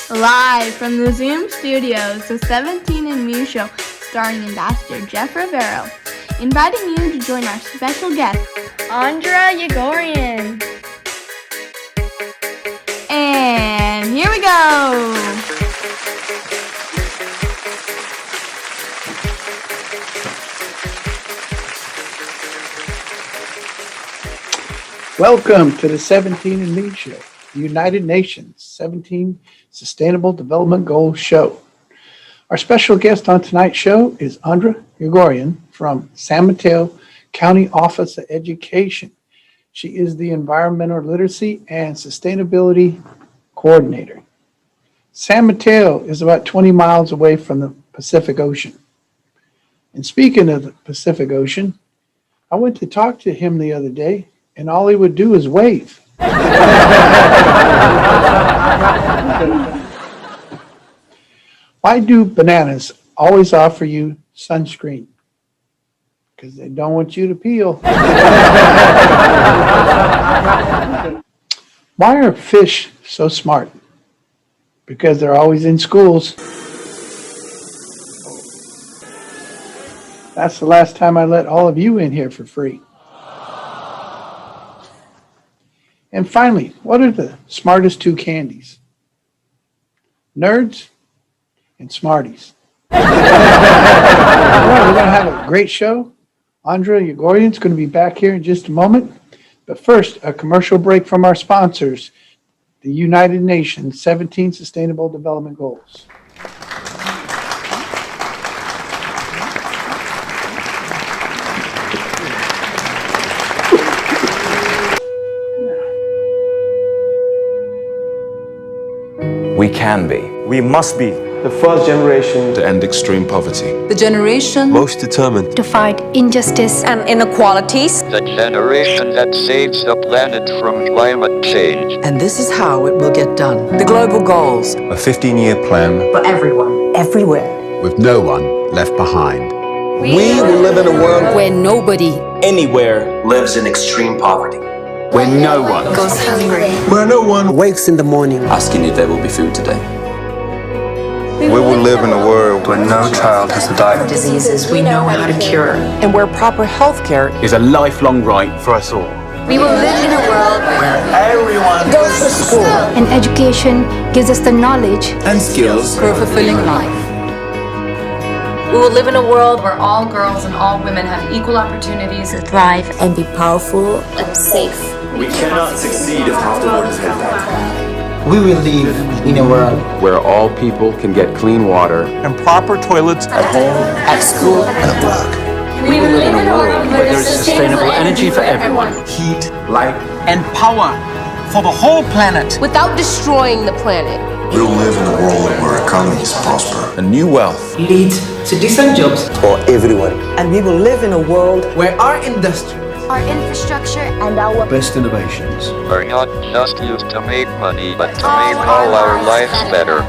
Live from the Zoom studios, the 17 and Me Show, starring Ambassador Jeff Rivero, inviting you to join our special guest, Andra Yeghoian. And here we go! Welcome to the 17 and Me Show, the United Nations 17 Sustainable Development Goals Show. Our special guest on tonight's show is Andra Yeghoian from San Mateo County Office of Education. She is the Environmental Literacy and Sustainability Coordinator. San Mateo is about 20 miles away from the Pacific Ocean. And speaking of the Pacific Ocean, I went to talk to him the other day, and all he would do is wave. Why do bananas always offer you sunscreen? Because they don't want you to peel. Why are fish so smart? Because they're always in schools. That's the last time I let all of you in here for free. And finally, what are the smartest two candies? Nerds and Smarties. All right, we're going to have a great show. Andra Yeghoian is going to be back here in just a moment. But first, a commercial break from our sponsors, the United Nations 17 Sustainable Development Goals. We can be. We must be the first generation to end extreme poverty. The generation Most determined to fight injustice and inequalities. The generation that saves the planet from climate change. And this is how it will get done. The global goals. a 15-year plan For everyone, everywhere. with no one left behind. We will live in a world where nobody anywhere lives in extreme poverty. Where no one goes hungry. Where no one Wakes in the morning. Asking if there will be food today. We will live in a world where no child has to die. Diseases we know how to cure. And where proper health care is a lifelong right for us all. We will live in a world where everyone Goes to school. and education gives us the knowledge And skills. for a fulfilling life. We will live in a world where all girls and all women have equal opportunities to thrive and be powerful and safe. we cannot succeed if half the world is headed back. We will live in a world Where all people can get clean water. And proper toilets at home. at school And at work. We will live in a world where there's sustainable energy for everyone. Heat, light, and power for the whole planet. Without destroying the planet. We'll live in a world where economies prosper. And new wealth Leads to decent jobs. for everyone. And we will live in a world where our industry, Our infrastructure and our Best innovations. Are not just used to make money, but to make all our lives better.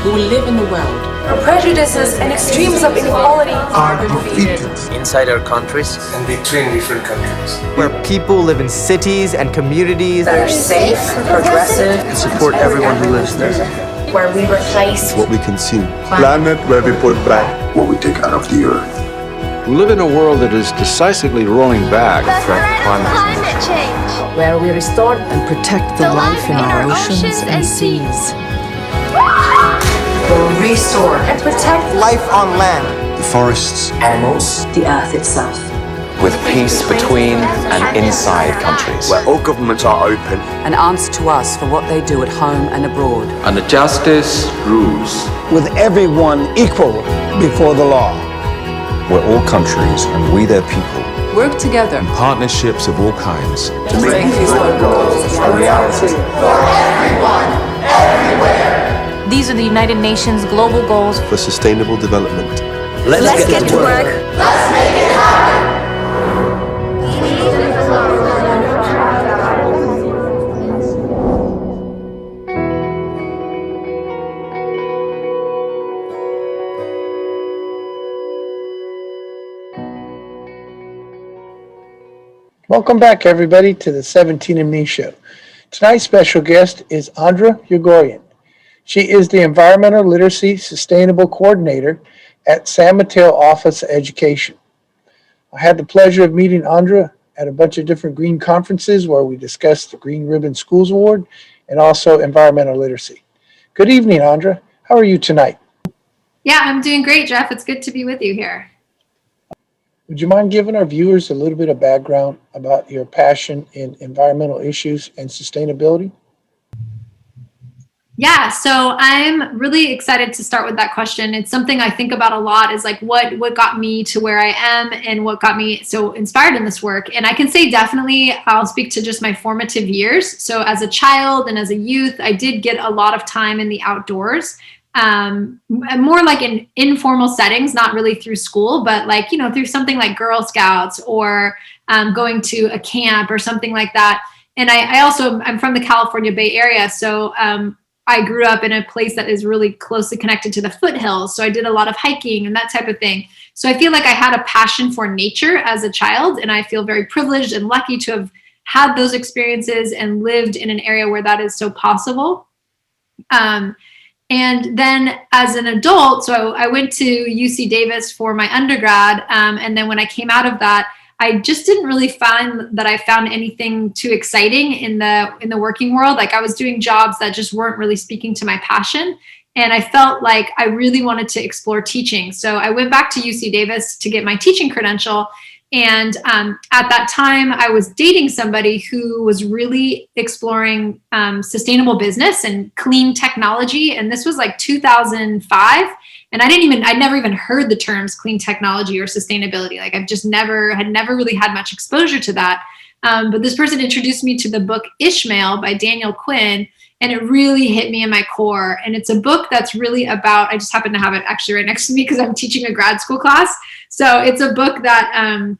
we will live in a world Where prejudices and extremes of inequality are defeated. inside our countries And between different countries. where people live in cities and communities that are safe, progressive, and support everyone who lives there. where we replace What we consume. Planet where we put back What we take out of the earth. We live in a world that is decisively rolling back the threat of climate change. where we restore and protect the life in our oceans and seas. We'll restore and protect Life on land. The forests. animals. The earth itself. With peace between and inside countries. Where all governments are open. And answer to us for what they do at home and abroad. And the justice rules. With everyone equal before the law. Where all countries and we their people. work together. Partnerships of all kinds. To make these goals A reality. These are the United Nations global goals. For sustainable development. Let's get to work. Welcome back, everybody, to the 17 and Me Show. Tonight's special guest is Andra Yeghoian. She is the Environmental Literacy Sustainable Coordinator at San Mateo Office of Education. I had the pleasure of meeting Andra at a bunch of different green conferences where we discussed the Green Ribbon Schools Award and also environmental literacy. Good evening, Andra. How are you tonight? Yeah, I'm doing great, Jeff. It's good to be with you here. Would you mind giving our viewers a little bit of background about your passion in environmental issues and sustainability? Yeah, so I'm really excited to start with that question. It's something I think about a lot, is like what got me to where I am and what got me so inspired in this work. And I can say definitely I'll speak to just my formative years. So as a child and as a youth, I did get a lot of time in the outdoors. More like in informal settings, not really through school, but like, you know, through something like Girl Scouts or going to a camp or something like that. And I'm from the California Bay Area. So I grew up in a place that is really closely connected to the foothills. So I did a lot of hiking and that type of thing. So I feel like I had a passion for nature as a child, and I feel very privileged and lucky to have had those experiences and lived in an area where that is so possible. And then as an adult, so I went to UC Davis for my undergrad. And then when I came out of that, I just didn't really find that I found anything too exciting in the working world. Like I was doing jobs that just weren't really speaking to my passion. And I felt like I really wanted to explore teaching. So I went back to UC Davis to get my teaching credential. And at that time, I was dating somebody who was really exploring sustainable business and clean technology. And this was like 2005. And I'd never even heard the terms clean technology or sustainability. Like I've just never really had much exposure to that. But this person introduced me to the book Ishmael by Daniel Quinn. And it really hit me in my core. And it's a book that's really about, I just happen to have it actually right next to me because I'm teaching a grad school class. So it's a book that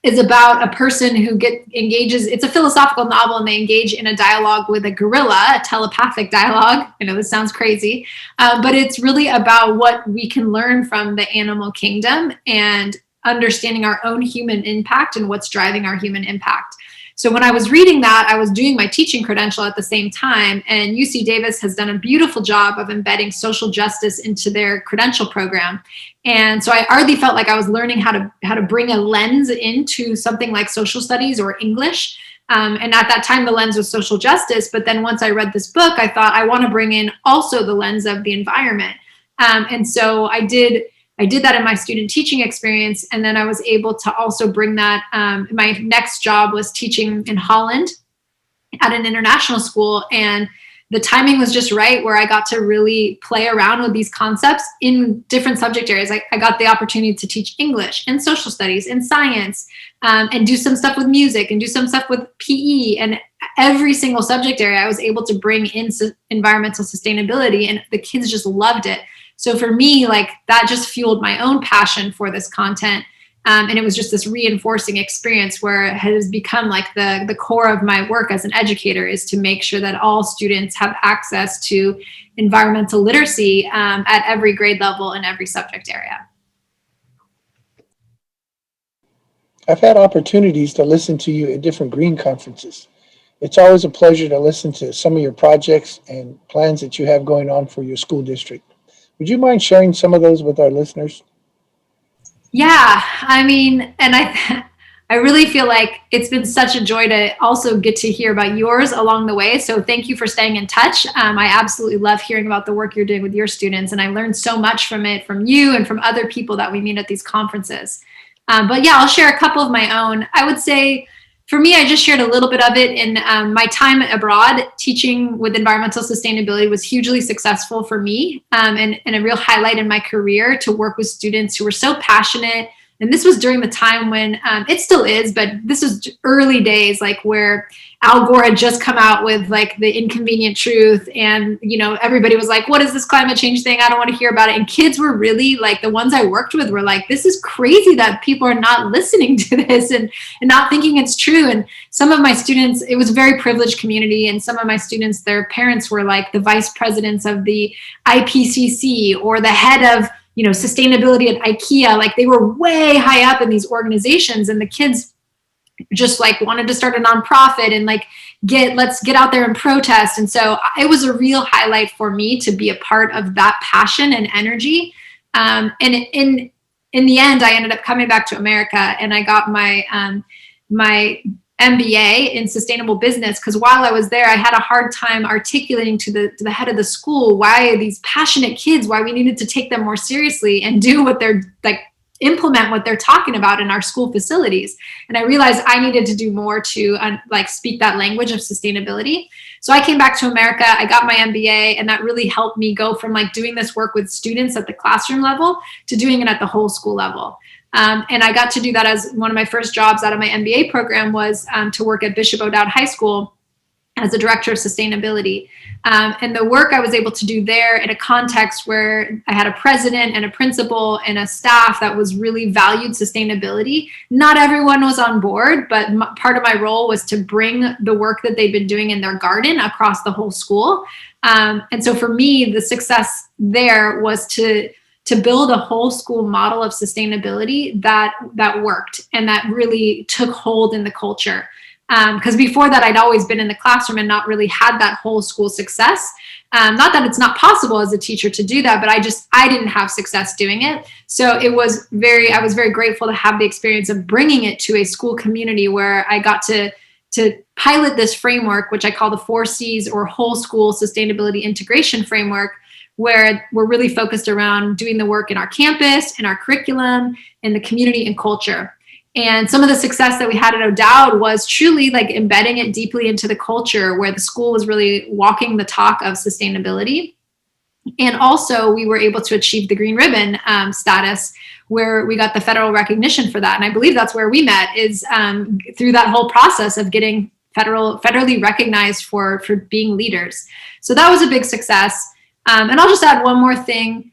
is about a person who engages, it's a philosophical novel, and they engage in a dialogue with a gorilla, a telepathic dialogue. I know this sounds crazy, but it's really about what we can learn from the animal kingdom and understanding our own human impact and what's driving our human impact. So when I was reading that, I was doing my teaching credential at the same time, and UC Davis has done a beautiful job of embedding social justice into their credential program. And so I already felt like I was learning how to bring a lens into something like social studies or English. And at that time, the lens was social justice. But then once I read this book, I thought I want to bring in also the lens of the environment. And so I did that in my student teaching experience. And then I was able to also bring that. My next job was teaching in Holland at an international school. And the timing was just right where I got to really play around with these concepts in different subject areas. I got the opportunity to teach English and social studies and science, and do some stuff with music and do some stuff with PE. And every single subject area I was able to bring in environmental sustainability, and the kids just loved it. So for me, like that just fueled my own passion for this content. And it was just this reinforcing experience where it has become like the core of my work as an educator, is to make sure that all students have access to environmental literacy at every grade level and every subject area. I've had opportunities to listen to you at different green conferences. It's always a pleasure to listen to some of your projects and plans that you have going on for your school district. Would you mind sharing some of those with our listeners? Yeah, I mean, and I really feel like it's been such a joy to also get to hear about yours along the way. So thank you for staying in touch. I absolutely love hearing about the work you're doing with your students, and I learned so much from it, from you and from other people that we meet at these conferences. But yeah, I'll share a couple of my own. I would say for me, I just shared a little bit of it in my time abroad. Teaching with environmental sustainability was hugely successful for me, and a real highlight in my career to work with students who were so passionate. And this was during the time when it still is, but this was early days, like where Al Gore had just come out with like the inconvenient truth. And, you know, everybody was like, what is this climate change thing? I don't want to hear about it. And kids were really like, the ones I worked with were like, this is crazy that people are not listening to this and not thinking it's true. And some of my students, it was a very privileged community. And some of my students, their parents were like the vice presidents of the IPCC or the head of, you know, sustainability at IKEA. Like they were way high up in these organizations, and the kids just like wanted to start a nonprofit, and like let's get out there and protest. And so it was a real highlight for me to be a part of that passion and energy. And in the end, I ended up coming back to America, and I got my MBA in sustainable business, because while I was there, I had a hard time articulating to the head of the school why these passionate kids, why we needed to take them more seriously and do what they're like, implement what they're talking about in our school facilities. And I realized I needed to do more to speak that language of sustainability. So I came back to America, I got my MBA, and that really helped me go from doing this work with students at the classroom level to doing it at the whole school level. And I got to do that as one of my first jobs out of my MBA program was to work at Bishop O'Dowd High School as the director of sustainability. And the work I was able to do there in a context where I had a president and a principal and a staff that was really valued sustainability. Not everyone was on board, but part of my role was to bring the work that they'd been doing in their garden across the whole school. And so for me, the success there was to build a whole school model of sustainability that worked and that really took hold in the culture. Because before that, I'd always been in the classroom and not really had that whole school success. Not that it's not possible as a teacher to do that, but I didn't have success doing it. So I was very grateful to have the experience of bringing it to a school community where I got to pilot this framework, which I call the 4 C's, or whole school sustainability integration framework, where we're really focused around doing the work in our campus, in our curriculum, in the community and culture. And some of the success that we had at O'Dowd was truly embedding it deeply into the culture, where the school was really walking the talk of sustainability. And also we were able to achieve the Green Ribbon status, where we got the federal recognition for that. And I believe that's where we met, is through that whole process of getting federally recognized for being leaders. So that was a big success. And I'll just add one more thing.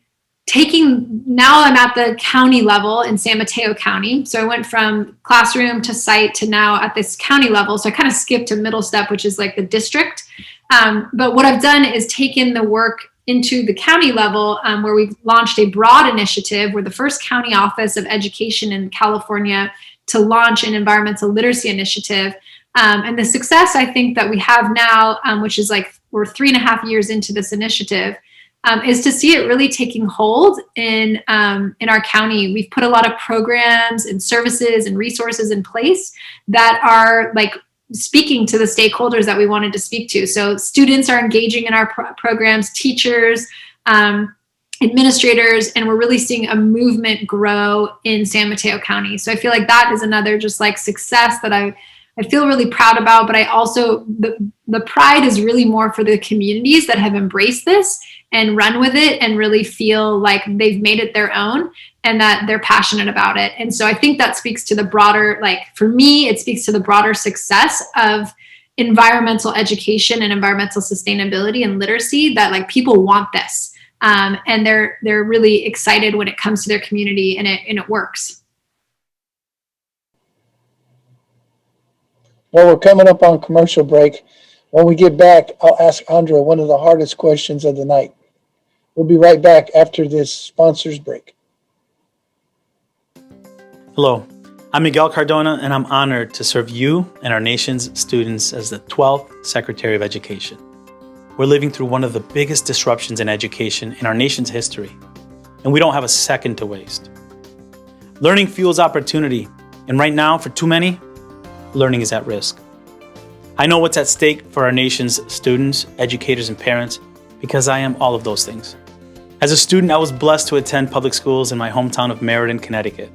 Now I'm at the county level in San Mateo County. So I went from classroom to site to now at this county level. So I kind of skipped to middle step, which is the district. But what I've done is taken the work into the county level, where we've launched a broad initiative. We're the first county office of education in California to launch an environmental literacy initiative. And the success I think that we have now, which is we're 3.5 years into this initiative, is to see it really taking hold in our county. We've put a lot of programs and services and resources in place that are speaking to the stakeholders that we wanted to speak to. So students are engaging in our programs, teachers, administrators, and we're really seeing a movement grow in San Mateo County. So I feel that is another success that I feel really proud about, but I also, the pride is really more for the communities that have embraced this and run with it and really feel like they've made it their own and that they're passionate about it. And so I think that speaks to the broader, for me, it speaks to the broader success of environmental education and environmental sustainability and literacy, that people want this. And they're really excited when it comes to their community and it works. Well, we're coming up on commercial break. When we get back, I'll ask Andra one of the hardest questions of the night. We'll be right back after this sponsors break. Hello, I'm Miguel Cardona, and I'm honored to serve you and our nation's students as the 12th Secretary of Education. We're living through one of the biggest disruptions in education in our nation's history, and we don't have a second to waste. Learning fuels opportunity, and right now, for too many, learning is at risk. I know what's at stake for our nation's students, educators, and parents because I am all of those things. As a student, I was blessed to attend public schools in my hometown of Meriden, Connecticut.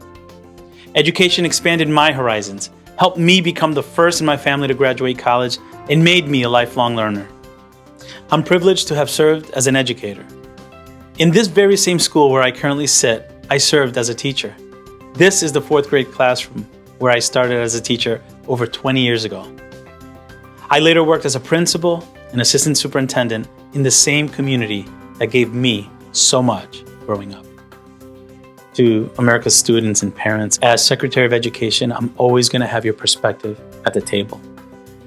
Education expanded my horizons, helped me become the first in my family to graduate college, and made me a lifelong learner. I'm privileged to have served as an educator. In this very same school where I currently sit, I served as a teacher. This is the 4th grade classroom where I started as a teacher over 20 years ago. I later worked as a principal and assistant superintendent in the same community that gave me so much growing up. To America's students and parents, as Secretary of Education, I'm always going to have your perspective at the table.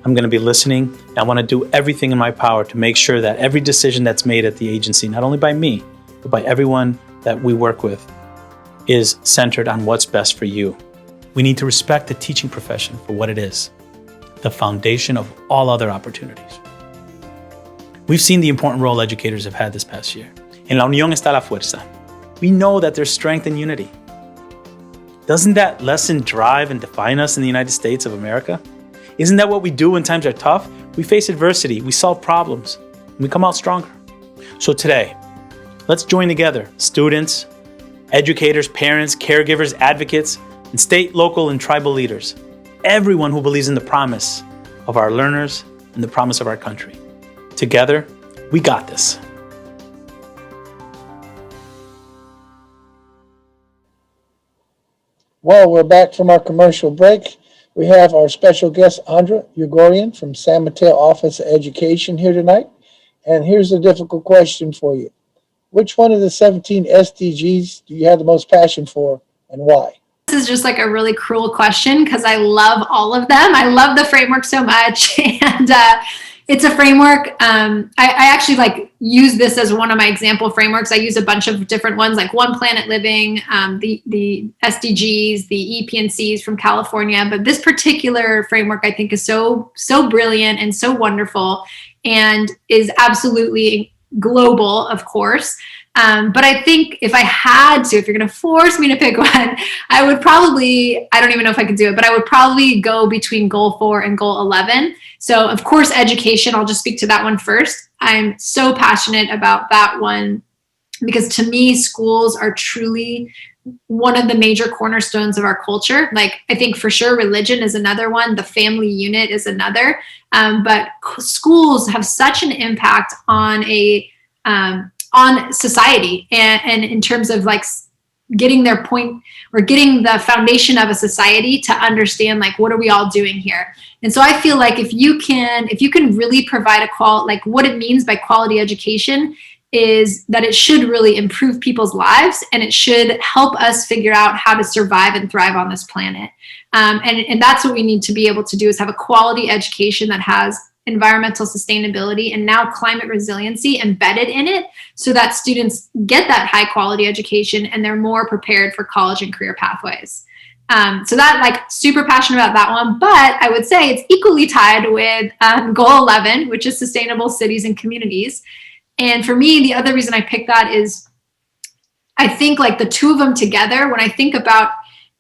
I'm going to be listening, and I want to do everything in my power to make sure that every decision that's made at the agency, not only by me, but by everyone that we work with, is centered on what's best for you. We need to respect the teaching profession for what it is. the foundation of all other opportunities. We've seen the important role educators have had this past year. En la unión está la fuerza. We know that there's strength in unity. Doesn't that lesson drive and define us in the United States of America? Isn't that what we do when times are tough? We face adversity, we solve problems, and we come out stronger. So today, let's join together, students, educators, parents, caregivers, advocates, and state, local, and tribal leaders. Everyone who believes in the promise of our learners and the promise of our country. Together, we got this. Well, we're back from our commercial break. We have our special guest, Andra Yeghoian from San Mateo Office of Education here tonight. And here's a difficult question for you. Which one of the 17 SDGs do you have the most passion for and why? This is just like a really cruel question because I love all of them. I love the framework so much. And it's a framework. I actually use this as one of my example frameworks. I use a bunch of different ones like One Planet Living, the SDGs, the EPNCs from California. But this particular framework I think is so brilliant and so wonderful and is absolutely global, of course. But I think if I had to, if you're going to force me to pick one, I would probably, I don't even know if I could do it, but I would probably go between goal 4 and goal 11. So of course, education, I'll just speak to that one first. I'm so passionate about that one because to me, schools are truly one of the major cornerstones of our culture. Like I think for sure religion is another one. The family unit is another. But schools have such an impact on on society and in terms of like getting their point or getting the foundation of a society to understand like what are we all doing here. And so I feel like if you can really provide like what it means by quality education is that it should really improve people's lives and it should help us figure out how to survive and thrive on this planet. And that's what we need to be able to do is have a quality education that has environmental sustainability and now climate resiliency embedded in it so that students get that high quality education and they're more prepared for college and career pathways. So that like super passionate about that one, but I would say it's equally tied with goal 11, which is sustainable cities and communities. And for me, the other reason I picked that is I think like the two of them together, when I think about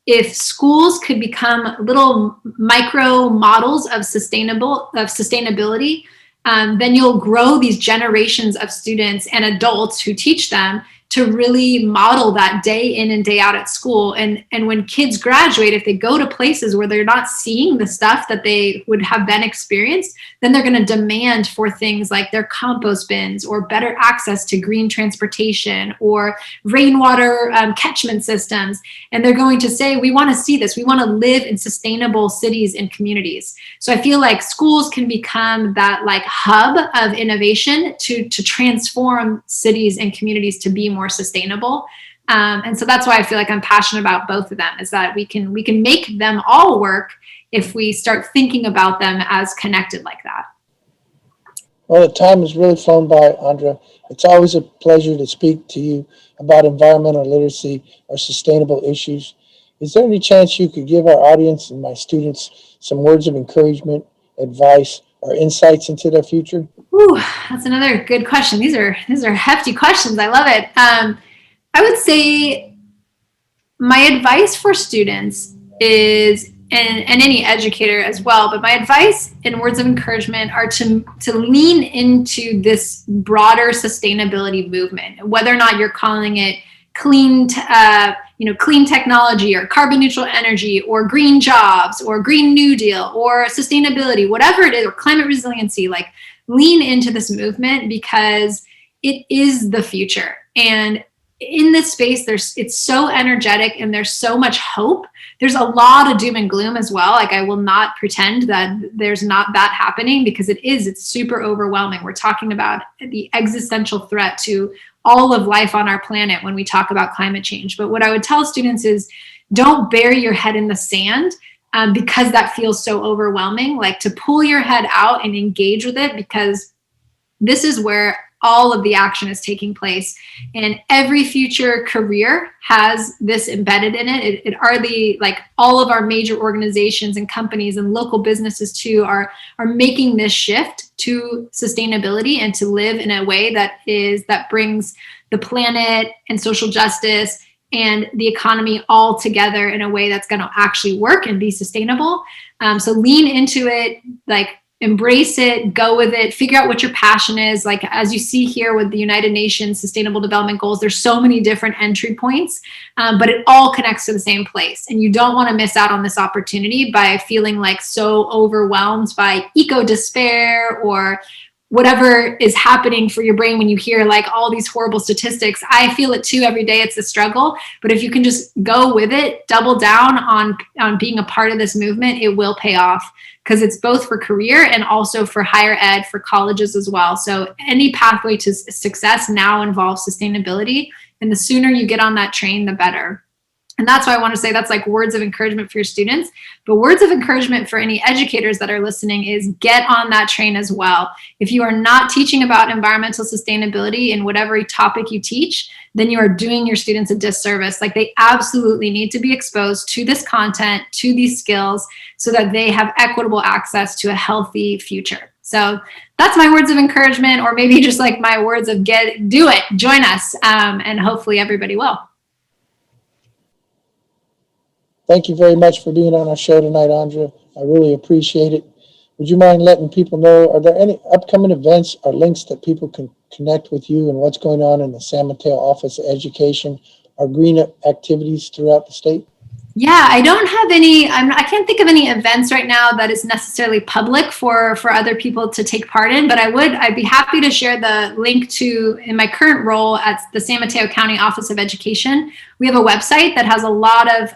if schools could become little micro models of sustainability, then you'll grow these generations of students and adults who teach them to really model that day in and day out at school. And when kids graduate, if they go to places where they're not seeing the stuff that they would have been experienced, then they're going to demand for things like their compost bins or better access to green transportation or rainwater catchment systems. And they're going to say, we want to see this. We want to live in sustainable cities and communities. So I feel like schools can become that like hub of innovation to transform cities and communities to be more sustainable. And so that's why I feel like I'm passionate about both of them, is that we can make them all work if we start thinking about them as connected like that. Well, the time has really flown by, Andra. It's always a pleasure to speak to you about environmental literacy or sustainable issues. Is there any chance you could give our audience and my students some words of encouragement, advice, or insights into their future? Ooh, that's another good question. These are hefty questions. I love it. I would say my advice for students is, and any educator as well, but my advice and words of encouragement are to lean into this broader sustainability movement, whether or not you're calling it clean technology or carbon neutral energy or green jobs or Green New Deal or sustainability, whatever it is, or climate resiliency. Like, lean into this movement because it is the future. And in this space, it's so energetic and there's so much hope. There's a lot of doom and gloom as well. Like, I will not pretend that there's not that happening, because it's super overwhelming. We're talking about the existential threat to all of life on our planet when we talk about climate change. But what I would tell students is, don't bury your head in the sand because that feels so overwhelming. Like, to pull your head out and engage with it, because this is where all of the action is taking place. And every future career has this embedded in it. It are like all of our major organizations and companies and local businesses too are making this shift to sustainability and to live in a way that brings the planet and social justice and the economy all together in a way that's going to actually work and be sustainable. So lean into it, like embrace it, go with it, figure out what your passion is. Like as you see here with the United Nations Sustainable Development Goals, there's so many different entry points, but it all connects to the same place. And you don't want to miss out on this opportunity by feeling like so overwhelmed by eco despair or whatever is happening for your brain when you hear like all these horrible statistics. I feel it too every day. It's a struggle, but if you can just go with it, double down on being a part of this movement, it will pay off, because it's both for career and also for higher ed, for colleges as well. So any pathway to success now involves sustainability, and the sooner you get on that train, the better. And that's why I want to say that's like words of encouragement for your students. But words of encouragement for any educators that are listening is get on that train as well. If you are not teaching about environmental sustainability in whatever topic you teach, then you are doing your students a disservice. Like they absolutely need to be exposed to this content, to these skills, so that they have equitable access to a healthy future. So that's my words of encouragement, or maybe just like my words of do it, join us, and hopefully everybody will. Thank you very much for being on our show tonight, Andra. I really appreciate it. Would you mind letting people know, are there any upcoming events or links that people can connect with you and what's going on in the San Mateo Office of Education or green activities throughout the state? Yeah, I don't have any, I can't think of any events right now that is necessarily public for other people to take part in, but I'd be happy to share the link to, in my current role at the San Mateo County Office of Education, we have a website that has a lot of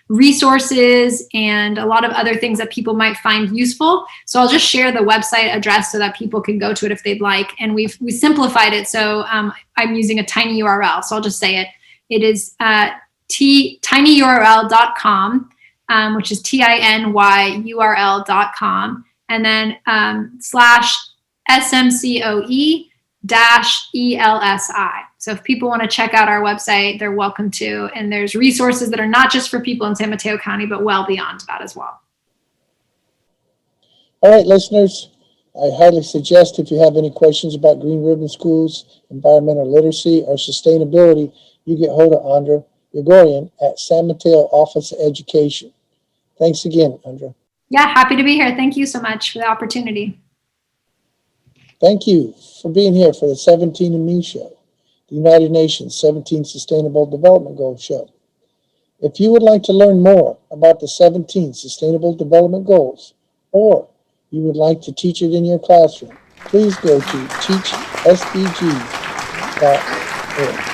resources and a lot of other things that people might find useful. So I'll just share the website address so that people can go to it if they'd like. And we simplified it, so I'm using a tiny URL, so I'll just say it. It is tinyurl.com, which is tinyurl.com, and then /SMCOE-ELSI. So if people want to check out our website, they're welcome to. And there's resources that are not just for people in San Mateo County, but well beyond that as well. All right, listeners, I highly suggest if you have any questions about Green Ribbon Schools, environmental literacy, or sustainability, you get hold of Andra Yeghoian at San Mateo Office of Education. Thanks again, Andra. Yeah, happy to be here. Thank you so much for the opportunity. Thank you for being here for the 17 and Me Show, the United Nations 17 Sustainable Development Goals Show. If you would like to learn more about the 17 Sustainable Development Goals, or you would like to teach it in your classroom, please go to teachsdgs.org.